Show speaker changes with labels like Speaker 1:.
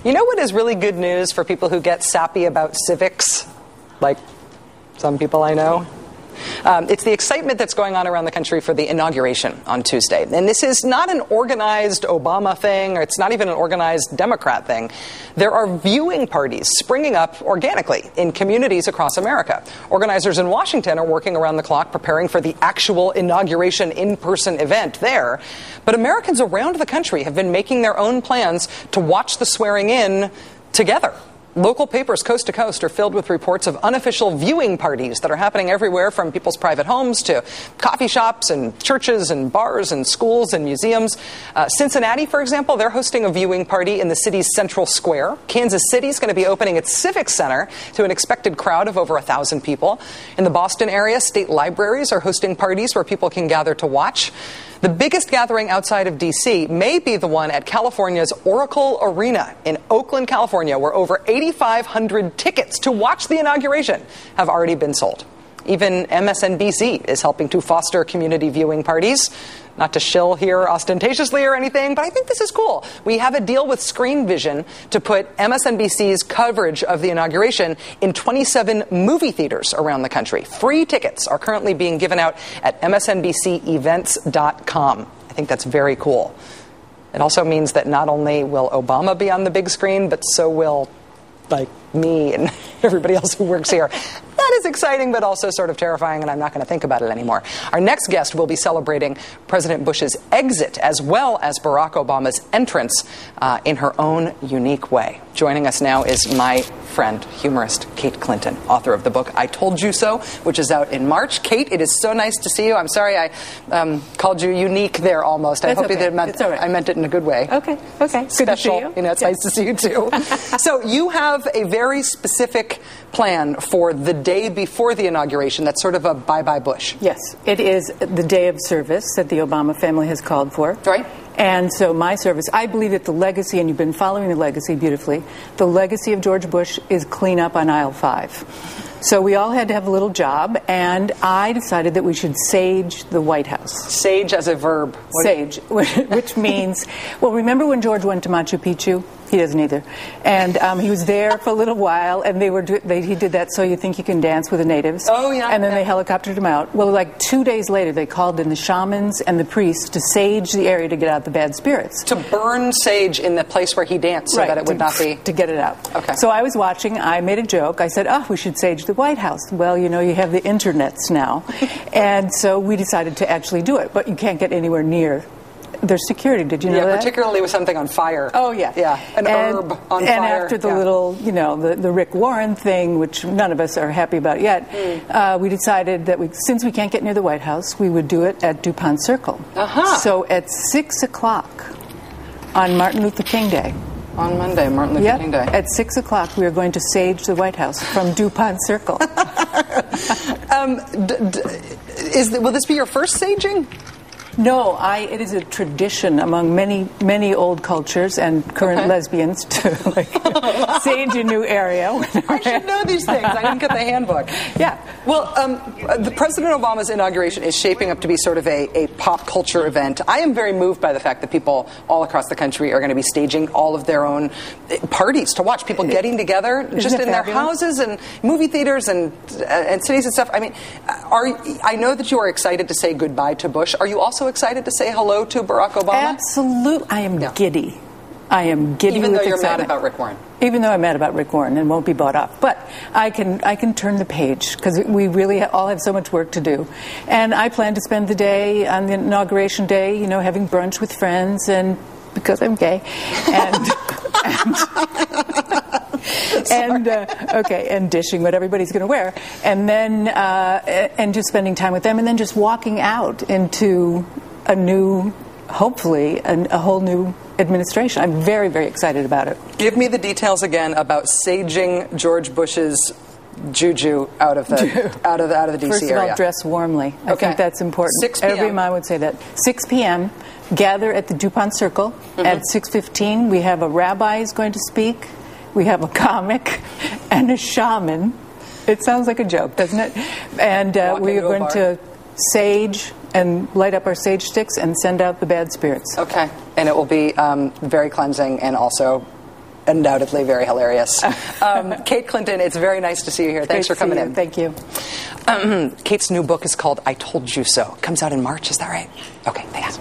Speaker 1: You know what is really good news for people who get sappy about civics? Like some people I know? It's the excitement that's going on around the country for the inauguration on Tuesday. And this is not an organized Obama thing, or it's not even an organized Democrat thing. There are viewing parties springing up organically in communities across America. Organizers in Washington are working around the clock preparing for the actual inauguration in-person event there. But Americans around the country have been making their own plans to watch the swearing in together. Local papers coast to coast are filled with reports of unofficial viewing parties that are happening everywhere from people's private homes to coffee shops and churches and bars and schools and museums. Cincinnati, for example, they're hosting a viewing party in the city's central square. Kansas City is going to be opening its Civic Center to an expected crowd of over 1,000 people. In the Boston area, state libraries are hosting parties where people can gather to watch. The biggest gathering outside of D.C. may be the one at California's Oracle Arena in Oakland, California, where over 8,500 tickets to watch the inauguration have already been sold. Even MSNBC is helping to foster community viewing parties. Not to shill here ostentatiously or anything, but I think this is cool. We have a deal with Screen Vision to put MSNBC's coverage of the inauguration in 27 movie theaters around the country. Free tickets are currently being given out at msnbcevents.com. I think that's very cool. It also means that not only will Obama be on the big screen, but so will, like, me and everybody else who works here. That is exciting, but also sort of terrifying, and I'm not going to think about it anymore. Our next guest will be celebrating President Bush's exit as well as Barack Obama's entrance in her own unique way. Joining us now is my friend, humorist Kate Clinton, author of the book I Told You So, which is out in March. Kate, it is so nice to see you. I'm sorry I called you unique there almost. I hope that I meant it in a good way.
Speaker 2: Okay.
Speaker 1: Special.
Speaker 2: Good to see you.
Speaker 1: It's nice to see you too. So you have a very specific plan for the day before the inauguration. That's sort of a bye-bye Bush.
Speaker 2: Yes, it is the day of service that the Obama family has called for.
Speaker 1: Right.
Speaker 2: And so my service, I believe that the legacy, and you've been following the legacy beautifully, the legacy of George Bush is clean up on aisle 5. So we all had to have a little job, and I decided that we should sage the White House.
Speaker 1: Sage as a verb.
Speaker 2: Sage, which means, well, remember when George went to Machu Picchu? He doesn't either. And he was there for a little while, and he did that So You Think You Can Dance with the natives.
Speaker 1: Oh, yeah.
Speaker 2: And then they helicoptered him out. Well, like 2 days later, they called in the shamans and the priests to sage the area to get out the bad spirits.
Speaker 1: To burn sage in the place where he danced so that it would not be...
Speaker 2: To get it out.
Speaker 1: Okay.
Speaker 2: So I was watching. I made a joke. I said, we should sage the White House. Well, you know, you have the internets now. And so we decided to actually do it. But you can't get anywhere near there's security. Did you know that?
Speaker 1: Yeah, particularly with something on fire.
Speaker 2: Oh, yeah.
Speaker 1: Yeah, herb on fire.
Speaker 2: And after the little, you know, the Rick Warren thing, which none of us are happy about yet, we decided that since we can't get near the White House, we would do it at DuPont Circle. So at 6 o'clock on Martin Luther King Day.
Speaker 1: On Monday, Martin Luther King Day.
Speaker 2: At 6 o'clock, we are going to sage the White House from DuPont Circle.
Speaker 1: Will this be your first saging?
Speaker 2: No, it is a tradition among many old cultures and current lesbians to sage a new area.
Speaker 1: I should know these things. I didn't get the handbook.
Speaker 2: Yeah.
Speaker 1: Well, the President Obama's inauguration is shaping up to be sort of a pop culture event. I am very moved by the fact that people all across the country are going to be staging all of their own parties to watch. People getting together just in their houses and movie theaters and cities and stuff. I mean, I know that you are excited to say goodbye to Bush. Are you also excited to say hello to Barack Obama?
Speaker 2: Absolutely. I am giddy. I am giddy
Speaker 1: Even
Speaker 2: with
Speaker 1: though you're
Speaker 2: excitement.
Speaker 1: mad about Rick Warren.
Speaker 2: Even though I'm mad about Rick Warren and won't be bought off. But I can turn the page because we really all have so much work to do. And I plan to spend the day on the inauguration day, you know, having brunch with friends and because I'm gay. And dishing what everybody's going to wear, and then and just spending time with them, and then just walking out into hopefully a whole new administration. I'm very, very excited about it.
Speaker 1: Give me the details again about saging George Bush's juju out of the D.C.
Speaker 2: First of
Speaker 1: area.
Speaker 2: all, dress warmly. I think that's important.
Speaker 1: 6 p.m.
Speaker 2: Every mom would say that. 6 p.m. Gather at the DuPont Circle. At 6:15, we have a rabbi is going to speak. We have a comic and a shaman. It sounds like a joke, doesn't it? And we are going to sage and light up our sage sticks and send out the bad spirits.
Speaker 1: Okay. And it will be very cleansing and also undoubtedly very hilarious. Kate Clinton, it's very nice to see you here. Thanks for coming in.
Speaker 2: Thank you.
Speaker 1: Kate's new book is called I Told You So. It comes out in March, is that right? Okay, thanks.